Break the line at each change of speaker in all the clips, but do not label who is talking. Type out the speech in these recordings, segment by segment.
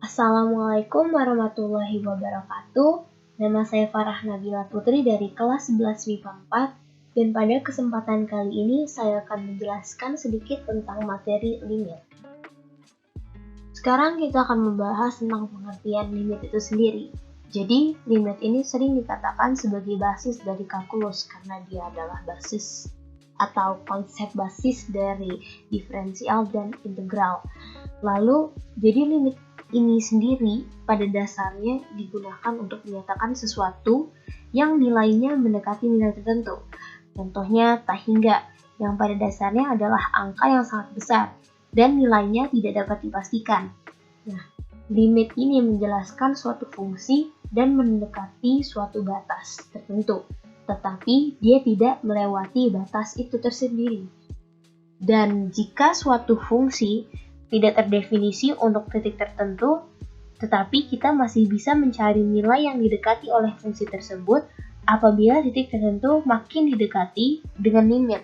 Assalamualaikum warahmatullahi wabarakatuh. Nama saya Farah Nabila Putri dari kelas 11 MIPA 4 dan pada kesempatan kali ini saya akan menjelaskan sedikit tentang materi limit. Sekarang kita akan membahas tentang pengertian limit itu sendiri. Jadi, limit ini sering dikatakan sebagai basis dari kalkulus karena dia adalah basis atau konsep basis dari diferensial dan integral. Lalu, jadi limit ini sendiri pada dasarnya digunakan untuk menyatakan sesuatu yang nilainya mendekati nilai tertentu. Contohnya tak hingga, yang pada dasarnya adalah angka yang sangat besar dan nilainya tidak dapat dipastikan. Nah, limit ini menjelaskan suatu fungsi dan mendekati suatu batas tertentu, tetapi dia tidak melewati batas itu tersendiri. Dan jika suatu fungsi tidak terdefinisi untuk titik tertentu, tetapi kita masih bisa mencari nilai yang didekati oleh fungsi tersebut apabila titik tertentu makin didekati dengan limit.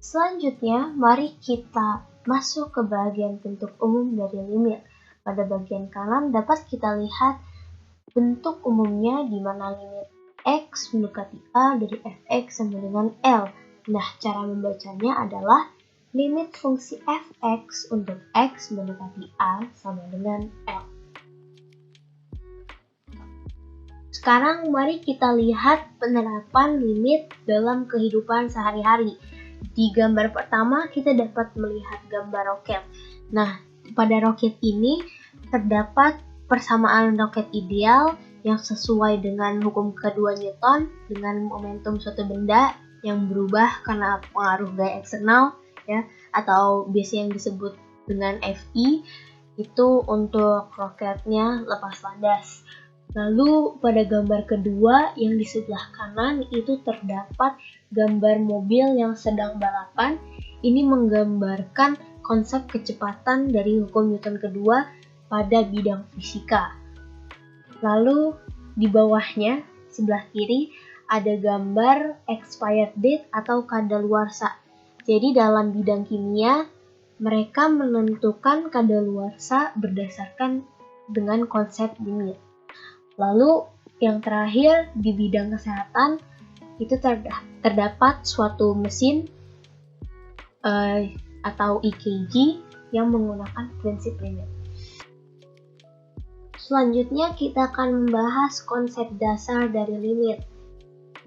Selanjutnya, mari kita masuk ke bagian bentuk umum dari limit. Pada bagian kanan dapat kita lihat bentuk umumnya di mana limit X mendekati A dari fx sama dengan L. Nah, cara membacanya adalah limit fungsi fx untuk x mendekati A sama dengan L. Sekarang mari kita lihat penerapan limit dalam kehidupan sehari-hari. Di gambar pertama kita dapat melihat gambar roket. Nah, pada roket ini terdapat persamaan roket ideal yang sesuai dengan hukum kedua Newton dengan momentum suatu benda yang berubah karena pengaruh gaya eksternal, ya, atau biasa yang disebut dengan Fi, itu untuk roketnya lepas landas. Lalu pada gambar kedua yang di sebelah kanan itu terdapat gambar mobil yang sedang balapan. Ini menggambarkan konsep kecepatan dari hukum Newton kedua pada bidang fisika. Lalu di bawahnya sebelah kiri ada gambar expired date atau kadaluarsa. Jadi dalam bidang kimia mereka menentukan kadaluarsa berdasarkan dengan konsep limit. Lalu yang terakhir di bidang kesehatan itu terdapat suatu mesin atau EKG yang menggunakan prinsip limit. Selanjutnya kita akan membahas konsep dasar dari limit.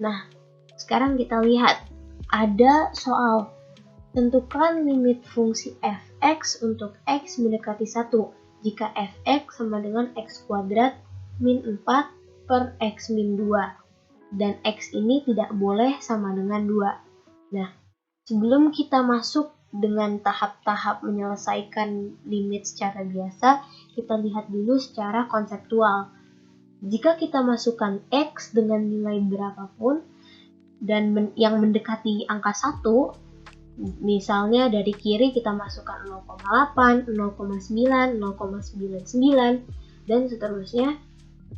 Nah, sekarang kita lihat ada soal tentukan limit fungsi fx untuk x mendekati 1 jika fx sama dengan x kuadrat min 4 per x min 2 dan x ini tidak boleh sama dengan 2. Nah, sebelum kita masuk dengan tahap-tahap menyelesaikan limit secara biasa, kita lihat dulu secara konseptual. Jika kita masukkan x dengan nilai berapapun dan yang mendekati angka 1, misalnya dari kiri kita masukkan 0,8, 0,9, 0,99 dan seterusnya,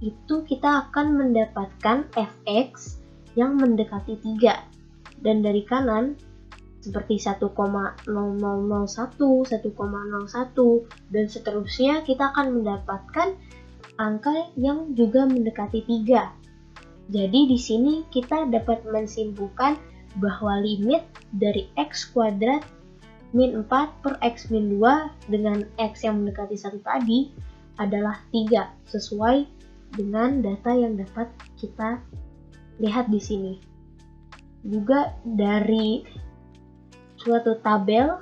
itu kita akan mendapatkan fx yang mendekati 3. Dan dari kanan seperti 1,0001, 1,01 dan seterusnya kita akan mendapatkan angka yang juga mendekati 3. Jadi di sini kita dapat menyimpulkan bahwa limit dari x kuadrat min 4 per x min 2 dengan x yang mendekati 1 tadi adalah 3 sesuai dengan data yang dapat kita lihat di sini. Juga dari suatu tabel,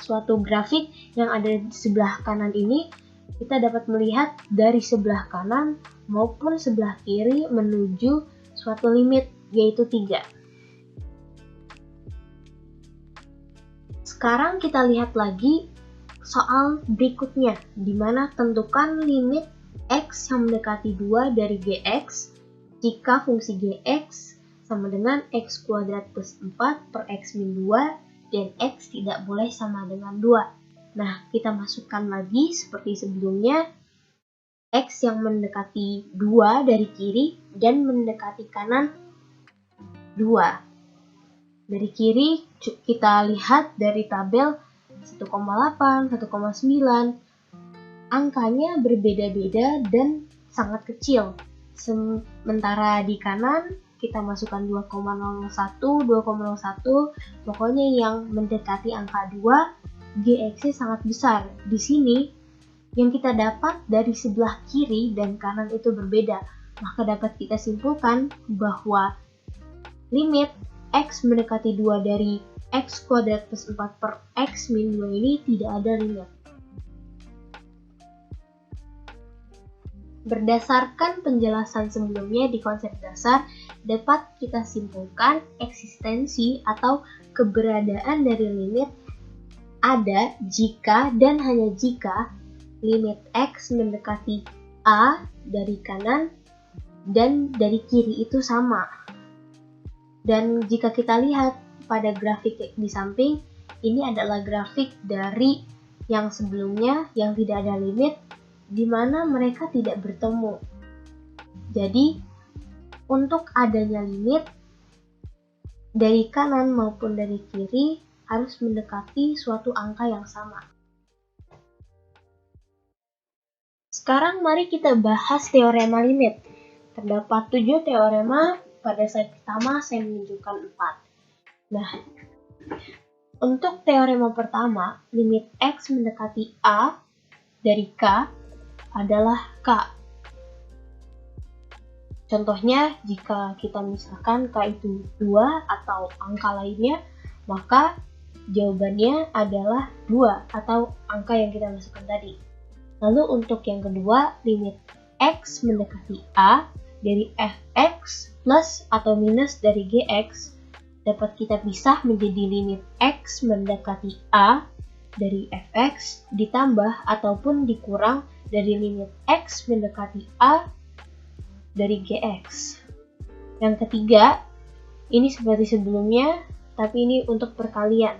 suatu grafik yang ada di sebelah kanan ini, kita dapat melihat dari sebelah kanan maupun sebelah kiri menuju suatu limit, yaitu 3. Sekarang kita lihat lagi soal berikutnya, di mana tentukan limit x yang mendekati 2 dari gx jika fungsi gx sama dengan x kuadrat plus 4 per x min 2 dan x tidak boleh sama dengan 2. Nah, kita masukkan lagi seperti sebelumnya, x yang mendekati 2 dari kiri dan mendekati kanan 2. Dari kiri kita lihat dari tabel 1,8, 1,9. Angkanya berbeda-beda dan sangat kecil. Sementara di kanan kita masukkan 2,01, 2,01, pokoknya yang mendekati angka 2, GX-nya sangat besar. Di sini yang kita dapat dari sebelah kiri dan kanan itu berbeda, maka dapat kita simpulkan bahwa limit X mendekati 2 dari X kuadrat plus 4 per X min 2 ini tidak ada limit. Berdasarkan penjelasan sebelumnya di konsep dasar, dapat kita simpulkan eksistensi atau keberadaan dari limit ada jika dan hanya jika limit X mendekati A dari kanan dan dari kiri itu sama. Dan jika kita lihat pada grafik di samping, ini adalah grafik dari yang sebelumnya yang tidak ada limit, di mana mereka tidak bertemu. Jadi, untuk adanya limit dari kanan maupun dari kiri harus mendekati suatu angka yang sama. Sekarang mari kita bahas teorema limit. Terdapat 7 teorema, pada slide pertama saya menunjukkan 4. Nah, untuk teorema pertama, limit X mendekati A dari K adalah K. Contohnya, jika kita misalkan K itu 2 atau angka lainnya, maka jawabannya adalah 2 atau angka yang kita masukkan tadi. Lalu untuk yang kedua, limit X mendekati A dari Fx plus atau minus dari Gx dapat kita pisah menjadi limit X mendekati A dari Fx ditambah ataupun dikurang dari limit X mendekati A dari Gx. Yang ketiga, ini seperti sebelumnya, tapi ini untuk perkalian.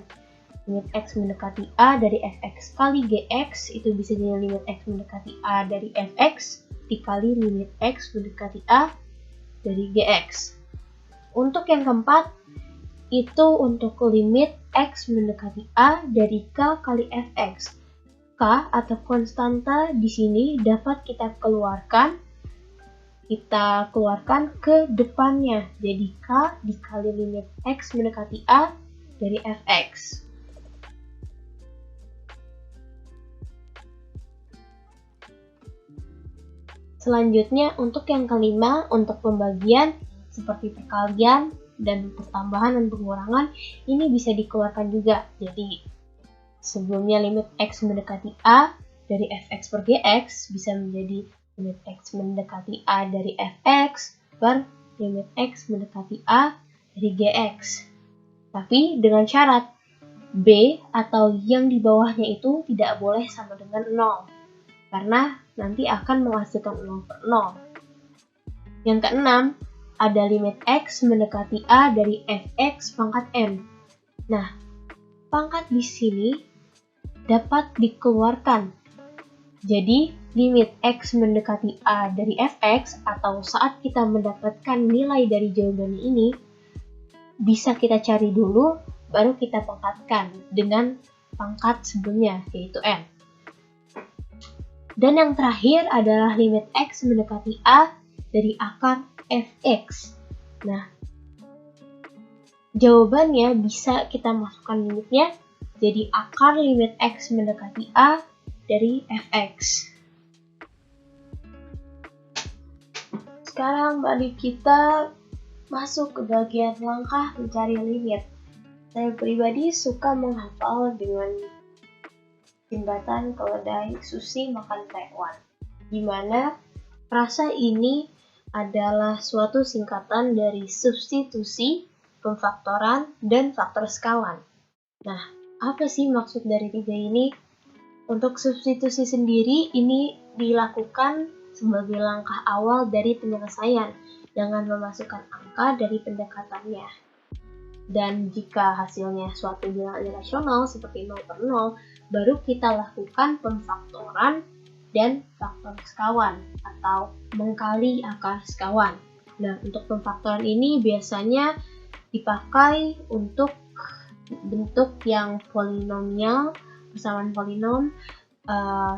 Limit X mendekati A dari Fx kali Gx itu bisa jadi limit X mendekati A dari Fx dikali limit X mendekati A dari Gx. Untuk yang keempat, itu untuk limit X mendekati A dari K kali Fx. K atau konstanta di sini dapat kita keluarkan ke depannya. Jadi K dikali limit X mendekati A dari Fx. Selanjutnya untuk yang kelima, untuk pembagian seperti perkalian dan pertambahan dan pengurangan, ini bisa dikeluarkan juga. Jadi sebelumnya limit X mendekati A dari Fx per Gx bisa menjadi limit X mendekati A dari Fx per limit X mendekati A dari Gx. Tapi dengan syarat B atau yang di bawahnya itu tidak boleh sama dengan 0, karena nanti akan menghasilkan 0 per 0. Yang keenam, ada limit X mendekati A dari Fx pangkat M. Nah, pangkat di sini dapat dikeluarkan. Jadi, limit X mendekati A dari Fx atau saat kita mendapatkan nilai dari jawabannya ini, bisa kita cari dulu, baru kita pangkatkan dengan pangkat sebelumnya, yaitu N. Dan yang terakhir adalah limit X mendekati A dari akar Fx. Nah, jawabannya bisa kita masukkan limitnya jadi akar limit X mendekati A dari Fx. Sekarang mari kita masuk ke bagian langkah mencari limit. Saya pribadi suka menghafal dengan jembatan keledai susi makan Taiwan, di mana frasa ini adalah suatu singkatan dari substitusi, pemfaktoran, dan faktor sekawan. Nah, apa sih maksud dari 3 ini? Untuk substitusi sendiri, ini dilakukan sebagai langkah awal dari penyelesaian dengan memasukkan angka dari pendekatannya. Dan jika hasilnya suatu bilangan irasional seperti 0 per 0, baru kita lakukan pemfaktoran dan faktor sekawan atau mengkali akar sekawan. Nah, untuk pemfaktoran ini biasanya dipakai untuk bentuk yang polinomial persamaan polinom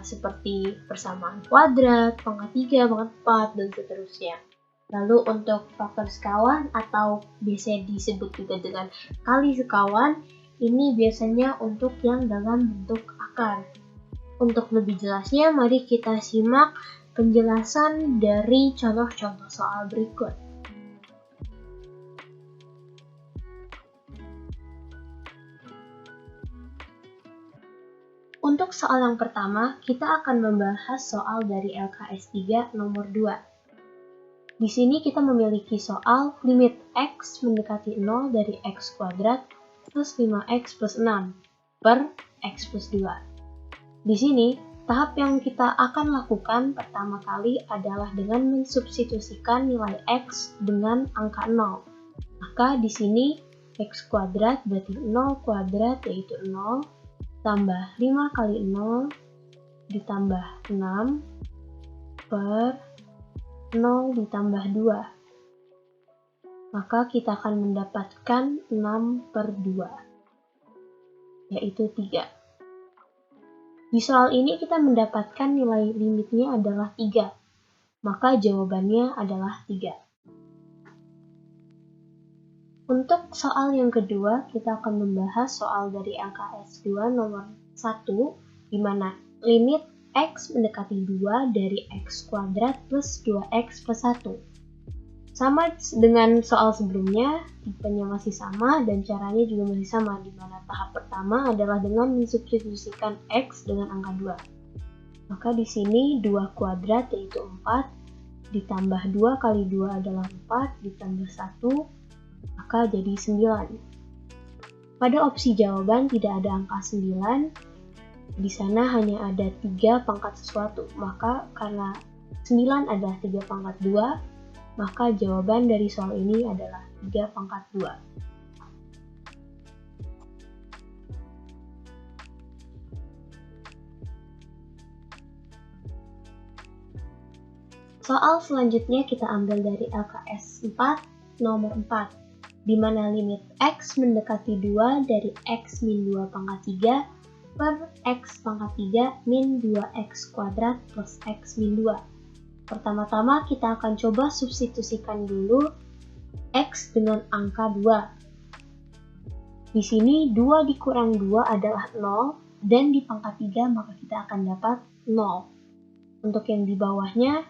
seperti persamaan kuadrat, pangkat 3, pangkat 4, dan seterusnya. Lalu untuk faktor sekawan atau biasa disebut juga dengan kali sekawan, ini biasanya untuk yang dalam bentuk akar. Untuk lebih jelasnya, mari kita simak penjelasan dari contoh-contoh soal berikut. Untuk soal yang pertama, kita akan membahas soal dari LKS 3 nomor 2. Di sini kita memiliki soal limit X mendekati 0 dari X kuadrat plus 5X plus 6 per X plus 2. Di sini, tahap yang kita akan lakukan pertama kali adalah dengan mensubstitusikan nilai X dengan angka 0. Maka di sini X kuadrat berarti 0 kuadrat yaitu 0, tambah 5 kali 0 ditambah 6 per 0 ditambah 2. Maka kita akan mendapatkan 6 per 2, yaitu 3. Di soal ini kita mendapatkan nilai limitnya adalah 3, maka jawabannya adalah 3. Untuk soal yang kedua, kita akan membahas soal dari LKS 2 nomor 1, di mana limit X mendekati 2 dari X kuadrat plus 2X plus 1. Sama dengan soal sebelumnya, tipenya masih sama dan caranya juga masih sama, di mana tahap pertama adalah dengan mensubstitusikan X dengan angka 2. Maka di sini 2 kuadrat yaitu 4, ditambah 2 kali 2 adalah 4, ditambah 1, maka jadi 9. Pada opsi jawaban tidak ada angka 9, di sana hanya ada 3 pangkat sesuatu, maka karena 9 adalah 3 pangkat 2, maka jawaban dari soal ini adalah 3 pangkat 2. Soal selanjutnya kita ambil dari LKS 4 nomor 4, di mana limit X mendekati 2 dari X min 2 pangkat 3 per X pangkat 3 min 2X kuadrat plus X min 2. Pertama-tama kita akan coba substitusikan dulu X dengan angka 2. Di sini 2 dikurang 2 adalah 0, dan di pangkat 3 maka kita akan dapat 0. Untuk yang di bawahnya,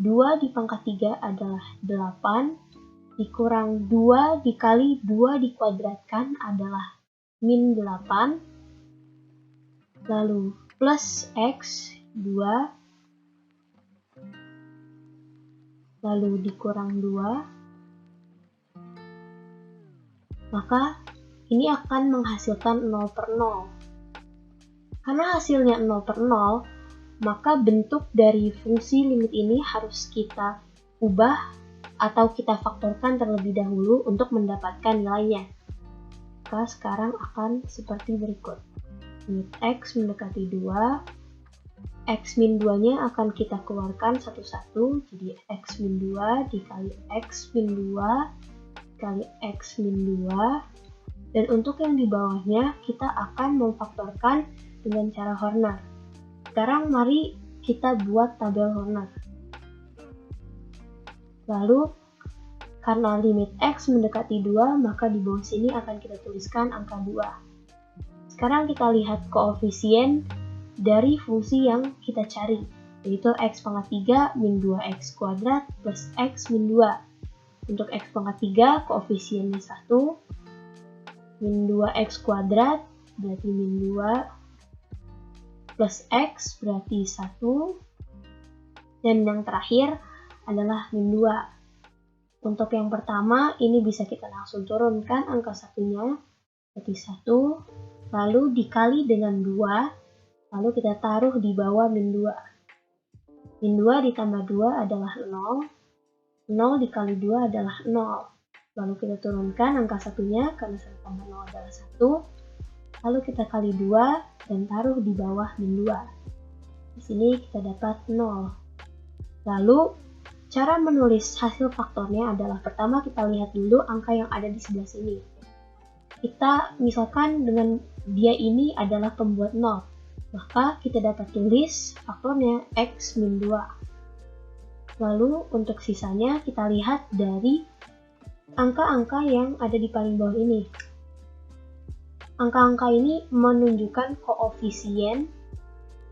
2 di pangkat 3 adalah 8, dikurang 2 dikali 2 dikuadratkan adalah min 8, lalu plus X 2, lalu dikurang 2, maka ini akan menghasilkan 0 per 0. Karena hasilnya 0 per 0, maka bentuk dari fungsi limit ini harus kita ubah atau kita faktorkan terlebih dahulu untuk mendapatkan nilainya. Maka sekarang akan seperti berikut. Limit X mendekati 2, X min 2-nya akan kita keluarkan satu-satu, jadi X min 2 dikali X min 2 dikali X min 2, dan untuk yang di bawahnya kita akan memfaktorkan dengan cara Horner. Sekarang mari kita buat tabel Horner. Lalu, karena limit X mendekati 2, maka di bawah sini akan kita tuliskan angka 2. Sekarang kita lihat koefisien dari fungsi yang kita cari, yaitu X pangkat 3 min 2X kuadrat plus X min 2. Untuk X pangkat 3, koefisiennya 1, min 2X kuadrat berarti min 2, plus X berarti 1, dan yang terakhir adalah min 2. Untuk yang pertama, ini bisa kita langsung turunkan angka satunya, berarti 1, lalu dikali dengan 2, lalu kita taruh di bawah min 2. Min 2 ditambah 2 adalah 0, 0 dikali 2 adalah 0. Lalu kita turunkan angka satunya, karena 1 tambah 0 adalah 1, lalu kita kali 2 dan taruh di bawah min 2. Di sini kita dapat 0. Lalu, cara menulis hasil faktornya adalah pertama kita lihat dulu angka yang ada di sebelah sini. kita misalkan dengan dia ini adalah pembuat 0, maka kita dapat tulis faktornya X min 2. Lalu untuk sisanya kita lihat dari angka-angka yang ada di paling bawah ini. Angka-angka ini menunjukkan koefisien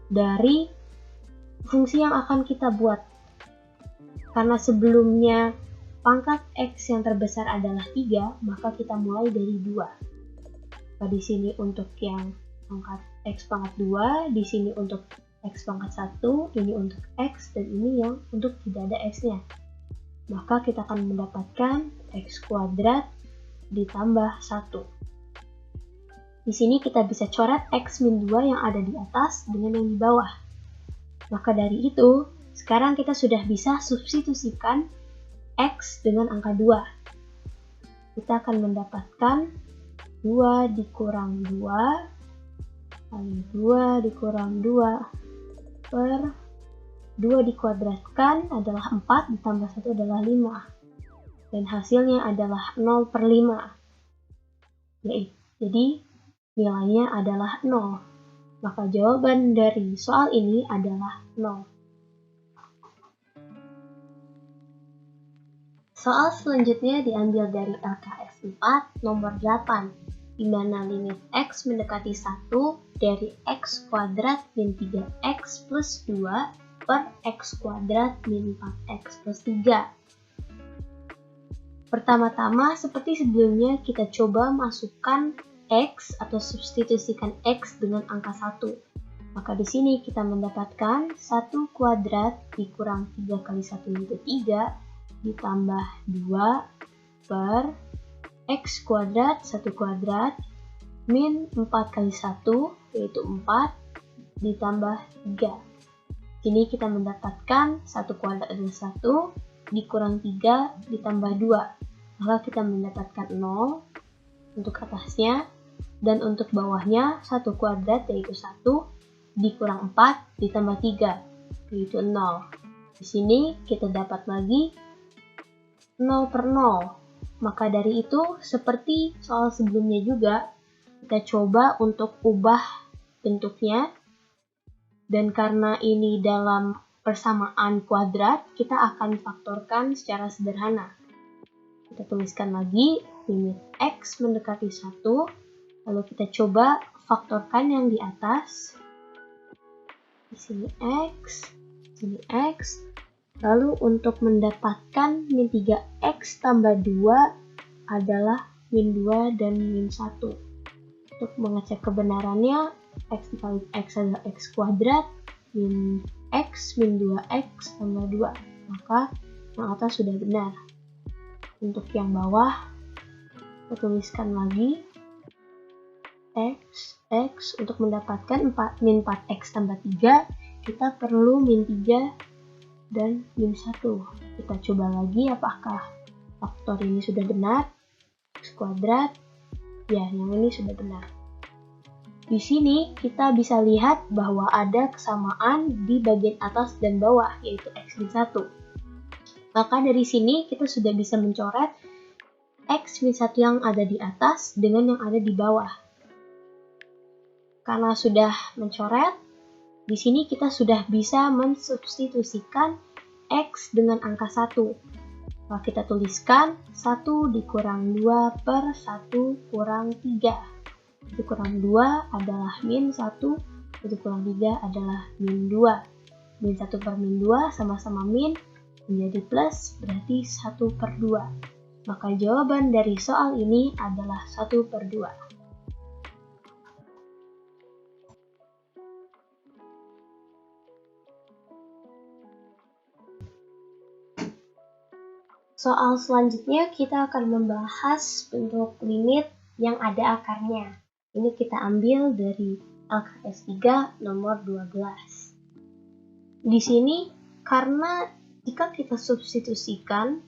dari fungsi yang akan kita buat. Karena sebelumnya pangkat X yang terbesar adalah 3, maka kita mulai dari 2. Nah, di sini untuk yang pangkat X pangkat 2, di sini untuk X pangkat 1, ini untuk X, dan ini yang untuk tidak ada X-nya. Maka kita akan mendapatkan X kuadrat ditambah 1. Di sini kita bisa coret X min 2 yang ada di atas dengan yang di bawah. Maka dari itu, sekarang kita sudah bisa substitusikan X dengan angka 2. Kita akan mendapatkan 2 dikurang 2 kali 2 dikurang 2 per 2 dikuadratkan adalah 4 ditambah 1 adalah 5. Dan hasilnya adalah 0 per 5. Jadi nilainya adalah 0. Maka jawaban dari soal ini adalah 0. Soal selanjutnya diambil dari LKS 4 nomor 8, di mana limit X mendekati 1 dari X kuadrat min 3X plus 2 per X kuadrat min 4X plus 3. Pertama-tama, seperti sebelumnya, kita coba masukkan X atau substitusikan X dengan angka 1. Maka di sini kita mendapatkan 1 kuadrat dikurang 3 kali 1 yaitu 3 ditambah 2 per X kuadrat 1 kuadrat min 4 kali 1 yaitu 4 ditambah 3. Sini kita mendapatkan 1 kuadrat adalah 1 dikurang 3 ditambah 2. Maka kita mendapatkan 0 untuk atasnya, dan untuk bawahnya 1 kuadrat yaitu 1 dikurang 4 ditambah 3 yaitu 0. Di sini kita dapat lagi 0 per 0. Maka dari itu, seperti soal sebelumnya juga, kita coba untuk ubah bentuknya. Dan karena ini dalam persamaan kuadrat, kita akan faktorkan secara sederhana. Kita tuliskan lagi limit X mendekati 1, lalu kita coba faktorkan yang di atas. Di sini X, di sini X. Lalu untuk mendapatkan min 3X tambah 2 adalah min 2 dan min 1. Untuk mengecek kebenarannya, X dikali X adalah X kuadrat, min X min 2X tambah 2. Maka yang atas sudah benar. Untuk yang bawah, kita tuliskan lagi X untuk mendapatkan min 4X tambah 3, kita perlu min 3 dan min 1. Kita coba lagi apakah faktor ini sudah benar. X kuadrat, ya yang ini sudah benar. Di sini kita bisa lihat bahwa ada kesamaan di bagian atas dan bawah, yaitu X min 1. Maka dari sini kita sudah bisa mencoret X min 1 yang ada di atas dengan yang ada di bawah. Karena sudah mencoret, di sini kita sudah bisa mensubstitusikan X dengan angka 1. Maka kita tuliskan 1 dikurang 2 per 1 kurang 3. 1 kurang 2 adalah min 1, 1 kurang 3 adalah min 2. Min 1 per min 2 sama-sama min, menjadi plus, berarti 1 per 2. Maka jawaban dari soal ini adalah 1 per 2. Soal selanjutnya kita akan membahas bentuk limit yang ada akarnya. Ini kita ambil dari LKS 3 nomor 12. Di sini karena jika kita substitusikan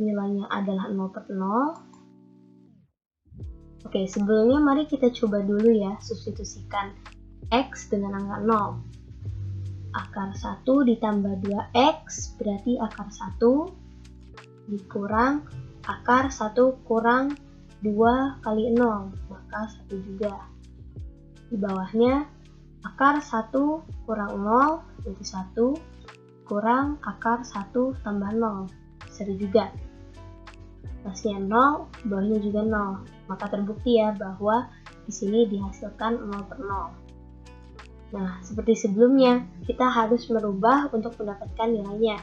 nilainya adalah 0 per 0. Oke, sebelumnya mari kita coba dulu ya substitusikan X dengan angka 0. Akar 1 ditambah 2X berarti akar 1 dikurang akar 1 kurang 2 kali 0, maka 1 juga. Di bawahnya, akar 1 kurang 0, berarti 1, kurang akar 1 tambah 0, 1 juga. Atasnya 0, bawahnya juga 0, maka terbukti ya bahwa di sini dihasilkan 0 per 0. Nah, seperti sebelumnya, kita harus merubah untuk mendapatkan nilainya.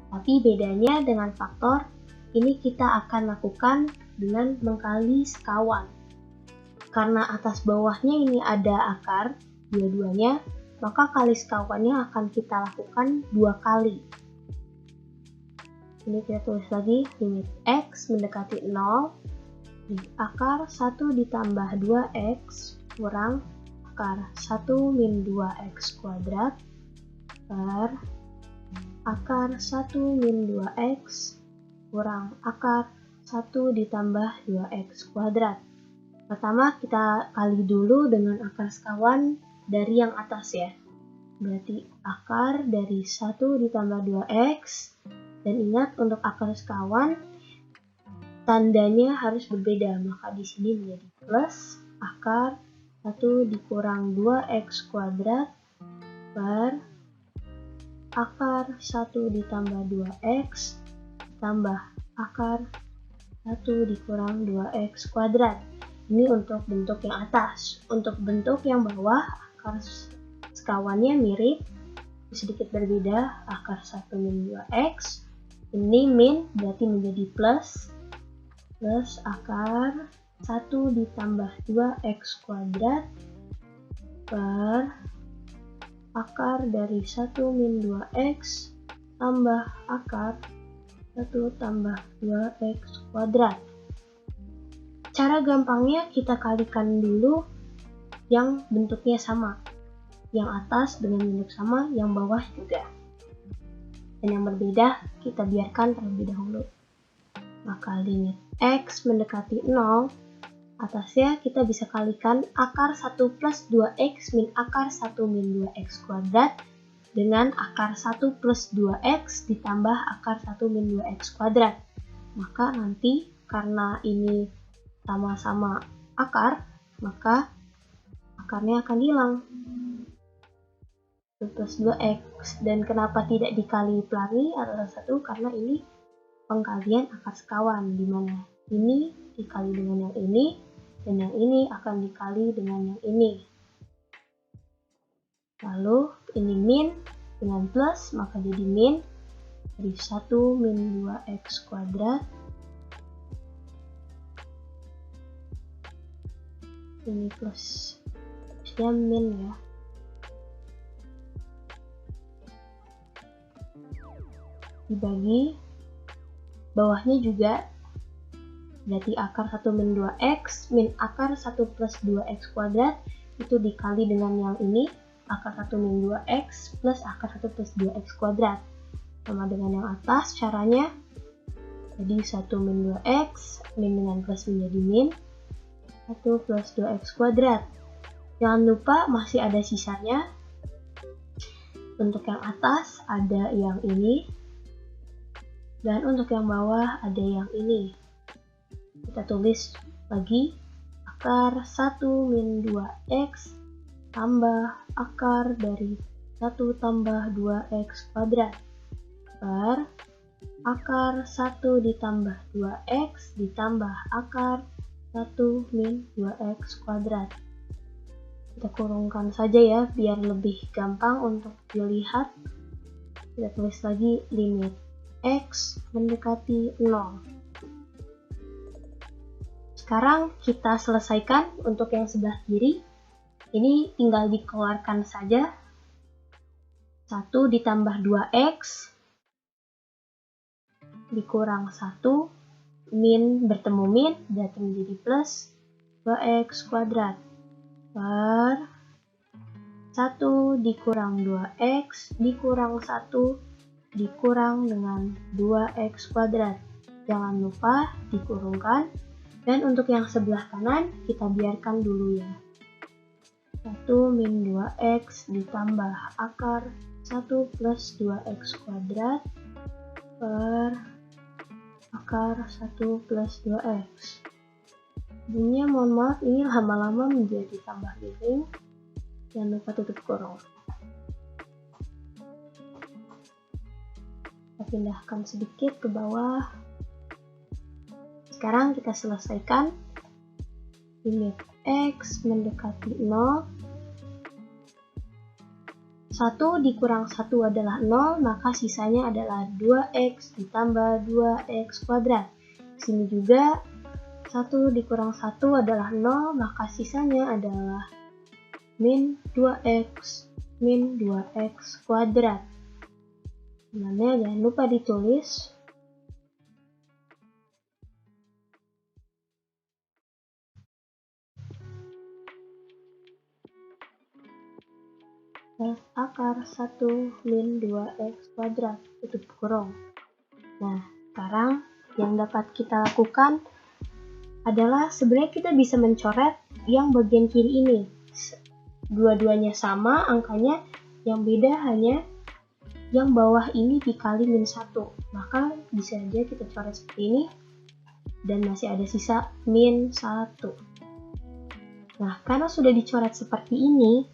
Tapi bedanya dengan faktor, ini kita akan lakukan dengan mengkali sekawan. Karena atas bawahnya ini ada akar, dua-duanya, maka kali sekawannya akan kita lakukan 2 kali. Ini kita tulis lagi, limit X mendekati 0, di akar 1 ditambah 2X kurang akar 1 min 2X kuadrat per akar 1 min 2X kurang akar 1 ditambah 2X kuadrat. Pertama kita kali dulu dengan akar sekawan dari yang atas ya. Berarti akar dari 1 ditambah 2X. Dan ingat untuk akar sekawan tandanya harus berbeda, maka di sini menjadi plus akar 1 dikurang 2X kuadrat per akar 1 ditambah 2X tambah akar 1 dikurang 2X kuadrat. Ini untuk bentuk yang atas. Untuk bentuk yang bawah, akar sekawannya mirip, sedikit berbeda, akar 1 min 2X. Ini min berarti menjadi plus akar 1 ditambah 2X kuadrat per akar dari 1 min 2X tambah akar 1 tambah 2X kuadrat. Cara gampangnya kita kalikan dulu yang bentuknya sama. Yang atas dengan bentuk sama, yang bawah juga. Dan yang berbeda kita biarkan terlebih dahulu. Maka limit X mendekati 0, atasnya kita bisa kalikan akar 1 plus 2X min akar 1 min 2X kuadrat dengan akar 1 plus 2X ditambah akar 1 min 2X kuadrat. Maka nanti karena ini sama-sama akar, maka akarnya akan hilang. Plus 2X. Dan kenapa tidak dikali pelangi adalah satu, karena ini pengkalian akar sekawan, dimana ini dikali dengan yang ini, dan yang ini akan dikali dengan yang ini. Lalu ini min dengan plus, maka jadi min dari 1 min 2X kuadrat. Ini plus, plusnya min ya. Dibagi bawahnya juga, berarti akar 1 min 2X min akar 1 plus 2X kuadrat itu dikali dengan yang ini, akar 1 min 2X plus akar 1 plus 2X kuadrat. Sama dengan yang atas caranya, jadi 1 min 2X, min dengan plus menjadi min 1 plus 2X kuadrat. Jangan lupa masih ada sisanya. Untuk yang atas ada yang ini, dan untuk yang bawah ada yang ini. Kita tulis lagi akar 1 min 2X tambah akar dari 1 tambah 2X kuadrat per akar 1 ditambah 2X ditambah akar 1 min 2X kuadrat. Kita kurungkan saja ya biar lebih gampang untuk dilihat. Kita tulis lagi limit X mendekati 0. Sekarang kita selesaikan untuk yang sebelah kiri. Ini tinggal dikeluarkan saja. 1 ditambah 2X dikurang 1, min bertemu min berarti menjadi plus 2X kuadrat per 1 dikurang 2X dikurang 1 dikurang dengan 2X kuadrat. Jangan lupa dikurungkan. Dan untuk yang sebelah kanan kita biarkan dulu ya. 1 min 2X ditambah akar 1 plus 2X kuadrat per akar 1 plus 2X. Bunyinya mohon maaf, ini lama-lama menjadi tambah miring. Jangan lupa tutup kurung. Kita pindahkan sedikit ke bawah. Sekarang kita selesaikan. Limit X mendekati 0. 1 dikurang 1 adalah 0, maka sisanya adalah 2X ditambah 2X kuadrat. Di sini juga 1 dikurang 1 adalah 0, maka sisanya adalah min 2X kuadrat. Namanya jangan lupa ditulis. Akar 1 min 2X kuadrat, tutup kurung. Nah, sekarang yang dapat kita lakukan adalah sebenarnya kita bisa mencoret yang bagian kiri ini. Dua-duanya sama angkanya, yang beda hanya yang bawah ini dikali min 1. Maka bisa aja kita coret seperti ini dan masih ada sisa min 1. Nah, karena sudah dicoret seperti ini,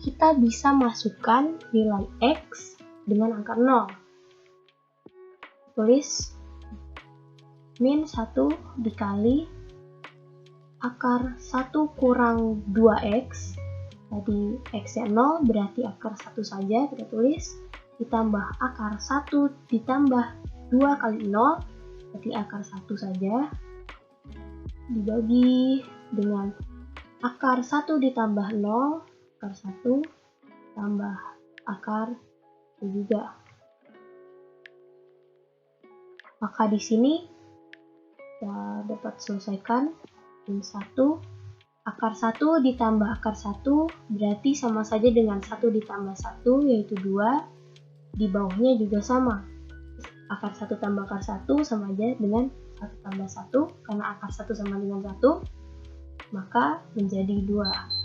kita bisa masukkan nilai X dengan angka 0. Tulis min 1 dikali akar 1 kurang 2X. Tadi X-nya 0, berarti akar 1 saja kita tulis. Ditambah akar 1 ditambah 2 kali 0, berarti akar 1 saja. Dibagi dengan akar 1 ditambah 0, akar 1 tambah akar 1 juga. Maka di sini kita dapat selesaikan min 1, akar 1 ditambah akar 1 berarti sama saja dengan 1 ditambah 1 yaitu 2. Di bawahnya juga sama. Akar 1 tambah akar 1 sama aja dengan 1 tambah 1, karena akar 1 sama dengan 1, maka menjadi 2.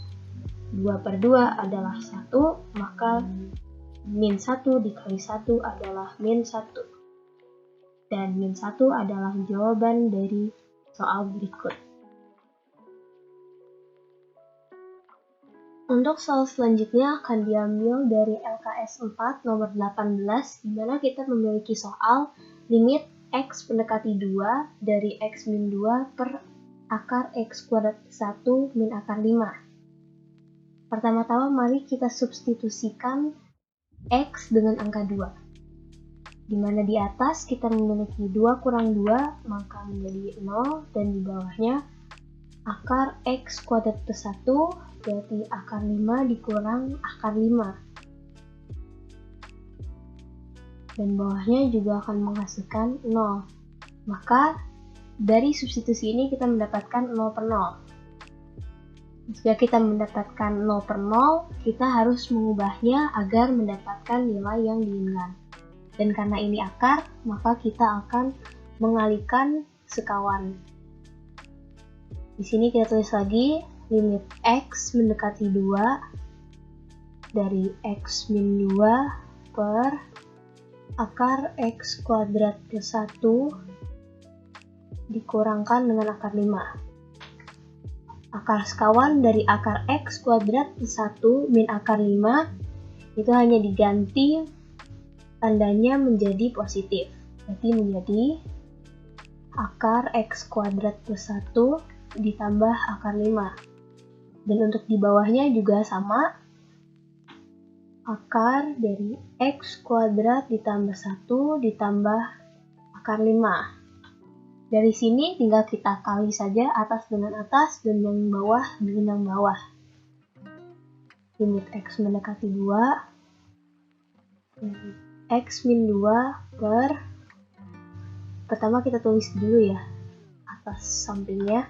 2 per 2 adalah 1, maka min 1 dikali 1 adalah min 1. Dan min 1 adalah jawaban dari soal berikut. Untuk soal selanjutnya akan diambil dari LKS 4 nomor 18, di mana kita memiliki soal limit X mendekati 2 dari X min 2 per akar X kuadrat 1 min akar 5. Pertama-tama mari kita substitusikan X dengan angka 2. Di mana di atas kita memiliki 2 kurang 2, maka menjadi 0, dan di bawahnya akar X kuadrat plus 1, berarti akar 5 dikurang akar 5. Dan bawahnya juga akan menghasilkan 0. Maka dari substitusi ini kita mendapatkan 0 per 0. Jika kita mendapatkan 0 per 0, kita harus mengubahnya agar mendapatkan nilai yang diinginkan. Dan karena ini akar, maka kita akan mengalihkan sekawan. Di sini kita tulis lagi limit X mendekati 2 dari X min 2 per akar X kuadrat plus 1 dikurangkan dengan akar 5. Akar sekawan dari akar X kuadrat plus 1 min akar 5 itu hanya diganti tandanya menjadi positif. Berarti menjadi akar X kuadrat plus 1 ditambah akar 5. Dan untuk di bawahnya juga sama. Akar dari X kuadrat ditambah 1 ditambah akar 5. Dari sini tinggal kita kali saja atas dengan atas dan yang bawah dengan yang bawah. Limit X mendekati 2 dari X min 2 per, pertama kita tulis dulu ya atas sampingnya.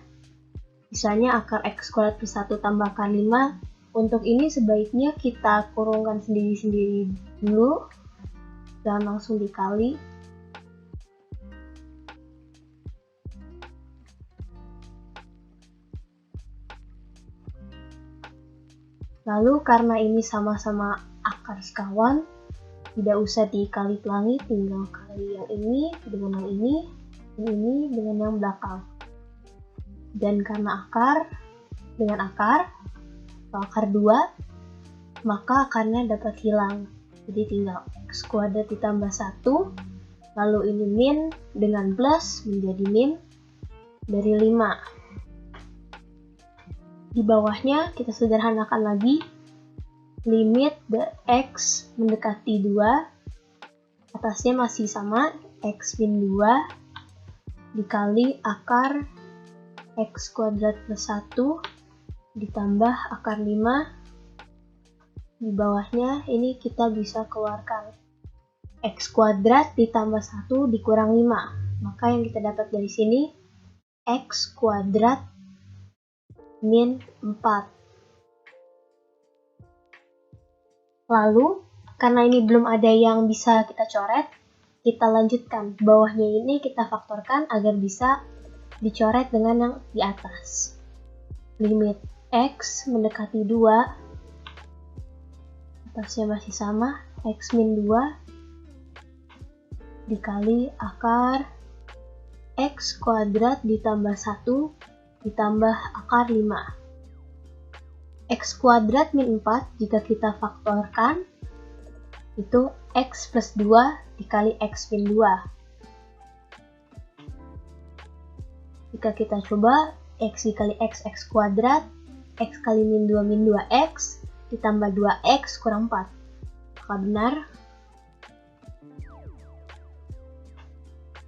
Misalnya akar X kuadrat plus 1 tambah akar 5. Untuk ini sebaiknya kita kurungkan sendiri-sendiri dulu, jangan langsung dikali. Lalu karena ini sama-sama akar sekawan, tidak usah dikali pelangi, tinggal kali yang ini dengan yang ini dengan yang belakang. Dan karena dengan akar 2, maka akarnya dapat hilang. Jadi tinggal x kuadrat ditambah 1, lalu ini min dengan plus menjadi min dari 5. Di bawahnya kita sederhanakan lagi, limit x mendekati 2, atasnya masih sama, x min 2 dikali akar x kuadrat plus 1 ditambah akar 5. Di bawahnya ini kita bisa keluarkan x kuadrat ditambah 1 dikurang 5. Maka yang kita dapat dari sini x kuadrat min 4. Lalu, karena ini belum ada yang bisa kita coret, kita lanjutkan. Bawahnya ini kita faktorkan agar bisa dicoret dengan yang di atas. Limit x mendekati 2, atasnya masih sama, x min 2 dikali akar x kuadrat ditambah 1 ditambah akar 5. X kuadrat min 4 jika kita faktorkan itu x plus 2 dikali x min 2. Jika kita coba x dikali x kuadrat, x kali min 2x ditambah 2x kurang 4. Maka benar.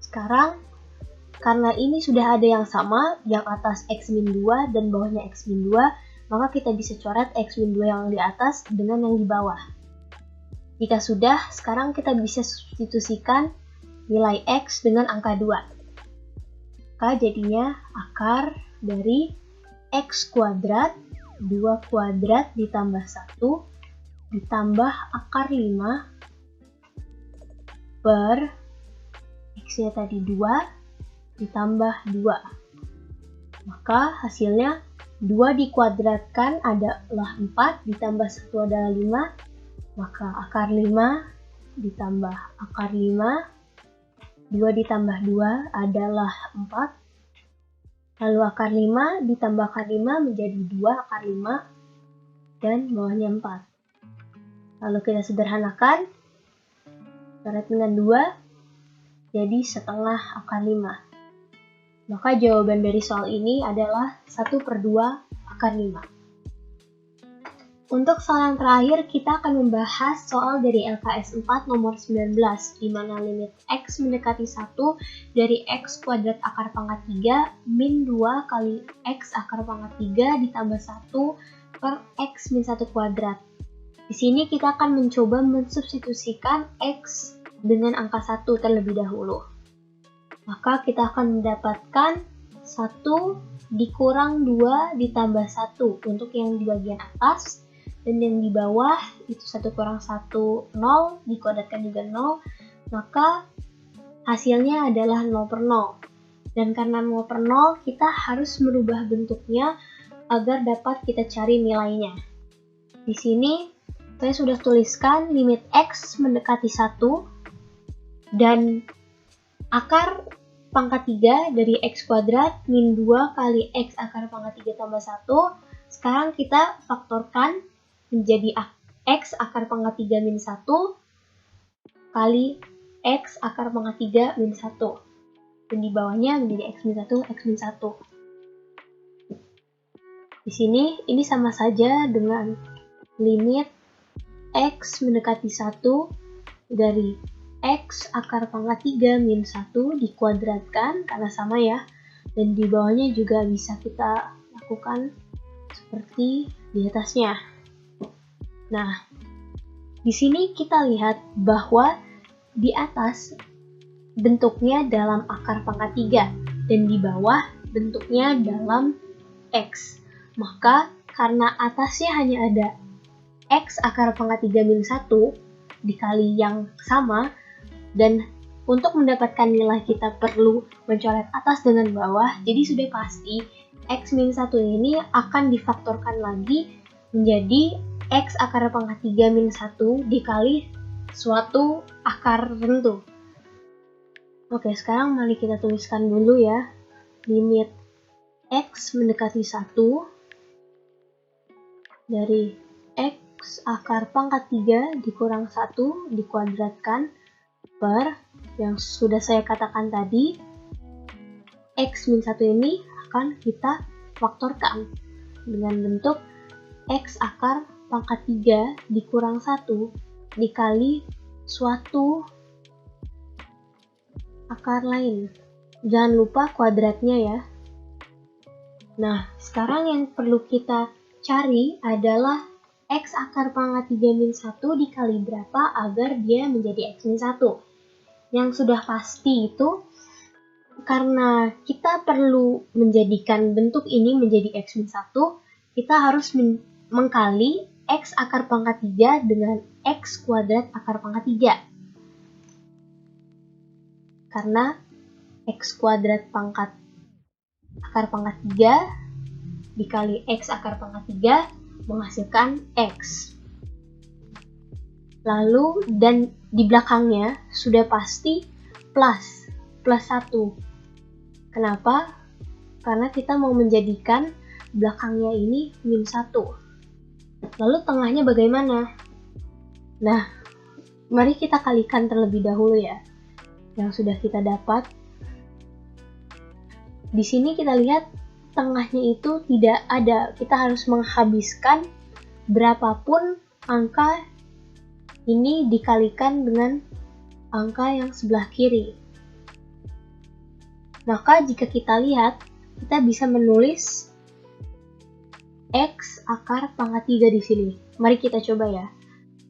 Sekarang, karena ini sudah ada yang sama, yang atas x min 2 dan bawahnya x min 2, maka kita bisa coret x min 2 yang di atas dengan yang di bawah. Jika sudah, sekarang kita bisa substitusikan nilai x dengan angka 2. Maka jadinya akar dari x kuadrat 2 kuadrat ditambah 1 ditambah akar 5 per x-nya tadi 2 ditambah 2. Maka hasilnya 2 dikuadratkan adalah 4 ditambah 1 adalah 5. Maka akar 5 ditambah akar 5, 2 ditambah 2 adalah 4. Lalu akar 5 ditambah akar 5 menjadi 2 akar 5 dan bawahnya 4. Lalu kita sederhanakan, coret dengan 2 jadi setengah akar 5. Maka jawaban dari soal ini adalah 1/2 akar 5. Untuk soal yang terakhir, kita akan membahas soal dari LKS 4 nomor 19, di mana limit x mendekati 1 dari x kuadrat akar pangkat 3 min 2 kali x akar pangkat 3 ditambah 1 per x min 1 kuadrat. Di sini kita akan mencoba mensubstitusikan x dengan angka 1 terlebih dahulu. Maka kita akan mendapatkan 1 dikurang 2 ditambah 1 untuk yang di bagian atas. Dan yang di bawah itu 1 kurang 1, 0, dikuadratkan juga 0, maka hasilnya adalah 0/0. Dan karena 0/0, kita harus merubah bentuknya agar dapat kita cari nilainya. Di sini, saya sudah tuliskan limit x mendekati 1, dan akar pangkat 3 dari x kuadrat min 2 kali x akar pangkat 3 tambah 1, sekarang kita faktorkan menjadi x akar pangkat 3 min 1 kali x akar pangkat 3 min 1. Dan di bawahnya menjadi x min 1, x min 1. Di sini, ini sama saja dengan limit x mendekati 1 dari x akar pangkat 3 min 1 dikuadratkan, karena sama ya. Dan di bawahnya juga bisa kita lakukan seperti di atasnya. Nah, di sini kita lihat bahwa di atas bentuknya dalam akar pangkat 3 dan di bawah bentuknya dalam x. Maka karena atasnya hanya ada x akar pangkat 3 min 1 dikali yang sama, dan untuk mendapatkan nilai kita perlu mencoret atas dengan bawah, jadi sudah pasti x min 1 ini akan difaktorkan lagi menjadi x akar pangkat 3 min 1 dikali suatu akar tertentu. Oke, sekarang mari kita tuliskan dulu ya. Limit X mendekati 1 dari X akar pangkat 3 dikurang 1 dikuadratkan per yang sudah saya katakan tadi, X min 1 ini akan kita faktorkan dengan bentuk X akar pangkat 3 dikurang 1 dikali suatu akar lain. Jangan lupa kuadratnya ya. Nah, sekarang yang perlu kita cari adalah X akar pangkat 3 min 1 dikali berapa agar dia menjadi X min 1. Yang sudah pasti itu, karena kita perlu menjadikan bentuk ini menjadi X min 1, kita harus mengkali X akar pangkat 3 dengan X kuadrat akar pangkat 3. Karena X kuadrat akar pangkat 3 dikali X akar pangkat 3 menghasilkan X. Lalu, dan di belakangnya sudah pasti plus 1. Kenapa? Karena kita mau menjadikan belakangnya ini min 1. Lalu tengahnya bagaimana? Nah, mari kita kalikan terlebih dahulu ya. Yang sudah kita dapat. Di sini kita lihat tengahnya itu tidak ada. Kita harus menghabiskan berapapun angka ini dikalikan dengan angka yang sebelah kiri. Maka jika kita lihat, kita bisa menulis X akar pangkat 3 di sini. Mari kita coba ya.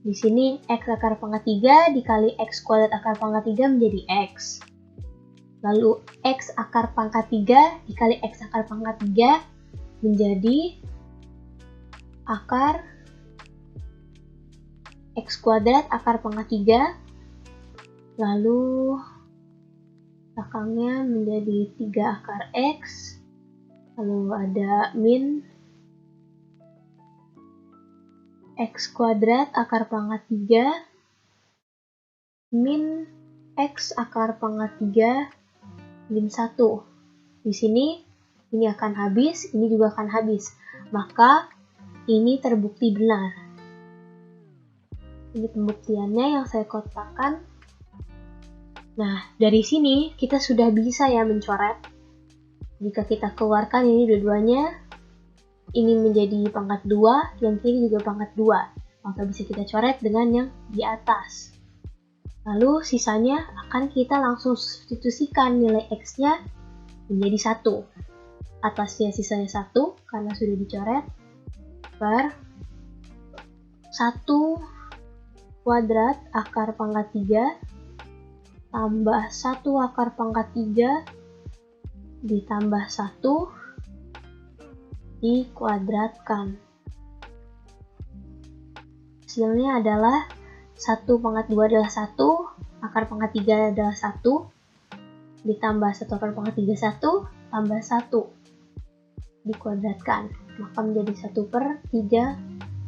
Di sini X akar pangkat 3 dikali X kuadrat akar pangkat 3 menjadi X. Lalu X akar pangkat 3 dikali X akar pangkat 3 menjadi akar X kuadrat akar pangkat 3. Lalu belakangnya menjadi 3 akar X. Lalu ada min X kuadrat akar pangkat 3 min X akar pangkat 3 min 1. Di sini ini akan habis, ini juga akan habis. Maka ini terbukti benar. Ini pembuktiannya yang saya kotakkan. Nah, dari sini kita sudah bisa ya mencoret. Jika kita keluarkan ini dua-duanya, ini menjadi pangkat 2, yang kiri juga pangkat 2. Maka bisa kita coret dengan yang di atas. Lalu sisanya akan kita langsung substitusikan nilai X-nya menjadi 1. Atasnya sisanya 1 karena sudah dicoret per 1 kuadrat akar pangkat 3 tambah 1 akar pangkat 3 ditambah 1 dikuadratkan. Hasilnya adalah 1 pangkat 2 adalah 1, akar pangkat 3 adalah 1, ditambah 1 akar pangkat 3, 1, tambah 1, dikuadratkan. Maka menjadi 1 per 3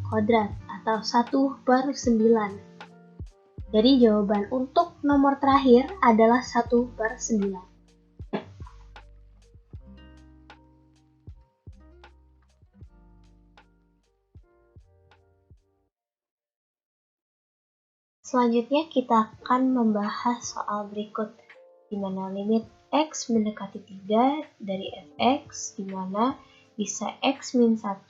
kuadrat, atau 1 per 9. Jadi jawaban untuk nomor terakhir adalah 1 per 9. Selanjutnya kita akan membahas soal berikut, di mana limit X mendekati 3 dari fx, di mana bisa X min 1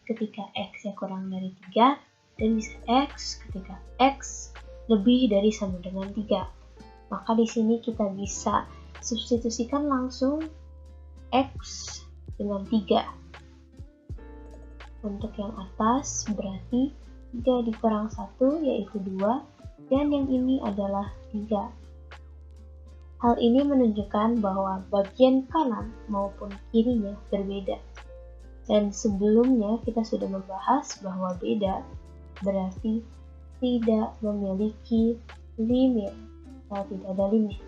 ketika X-nya kurang dari 3, dan bisa X ketika X lebih dari sama dengan 3. Maka di sini kita bisa substitusikan langsung X dengan 3. Untuk yang atas berarti 3 dikurang 1 yaitu 2. Dan yang ini adalah 3. Hal ini menunjukkan bahwa bagian kanan maupun kirinya berbeda. Dan sebelumnya kita sudah membahas bahwa beda berarti tidak memiliki limit atau tidak ada limit.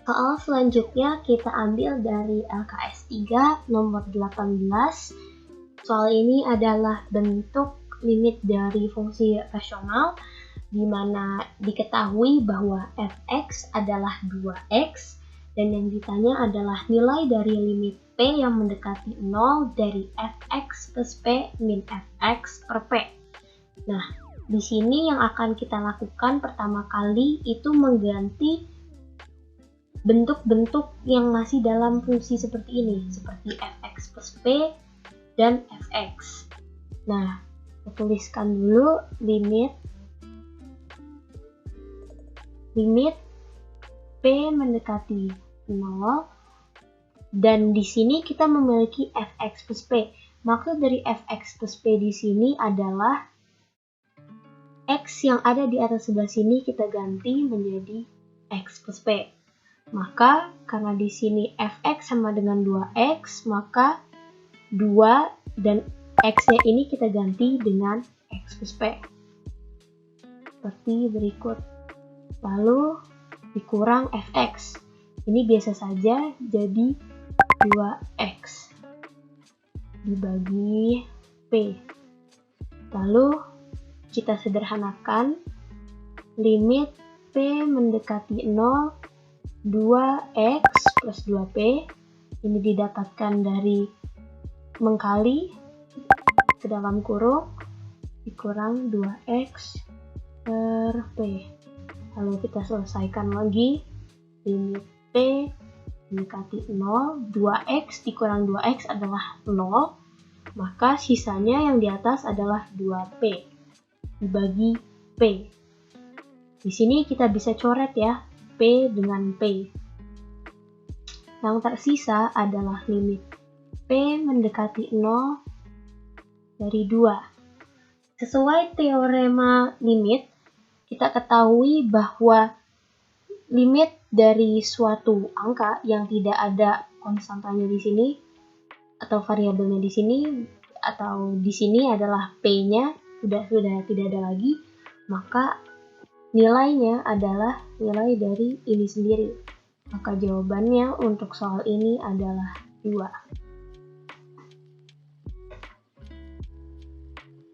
Soal selanjutnya kita ambil dari LKS 3 nomor 18. Soal ini adalah bentuk limit dari fungsi rasional di mana diketahui bahwa fx adalah 2x, dan yang ditanya adalah nilai dari limit p yang mendekati 0 dari fx plus p min fx per p. Nah, di sini yang akan kita lakukan pertama kali itu mengganti bentuk-bentuk yang masih dalam fungsi seperti ini, seperti fx plus p dan fx. Nah, kita tuliskan dulu limit p mendekati 0, dan di sini kita memiliki fx plus p. Maksud dari fx plus p di sini adalah x yang ada di atas sebelah sini kita ganti menjadi x plus p. Maka karena di sini fx sama dengan 2x, maka 2 dan x-nya ini kita ganti dengan x plus p. Seperti berikut. Lalu dikurang fx. Ini biasa saja, jadi 2x dibagi p. Lalu kita sederhanakan limit p mendekati 0, 2x plus 2p. Ini didapatkan dari mengkali ke dalam kurung dikurang 2x per p. Lalu kita selesaikan lagi, limit p mendekati 0, 2x dikurang 2x adalah 0, maka sisanya yang di atas adalah 2p dibagi p. Di sini kita bisa coret ya, p dengan p. Yang tersisa adalah limit p mendekati 0 dari 2. Sesuai teorema limit, kita ketahui bahwa limit dari suatu angka yang tidak ada konstantanya di sini atau variabelnya di sini atau di sini adalah p-nya sudah tidak ada lagi, maka nilainya adalah nilai dari ini sendiri. Maka jawabannya untuk soal ini adalah 2.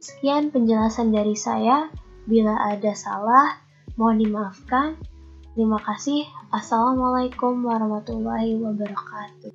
Sekian penjelasan dari saya. Bila ada salah, mohon dimaafkan. Terima kasih. Assalamualaikum warahmatullahi wabarakatuh.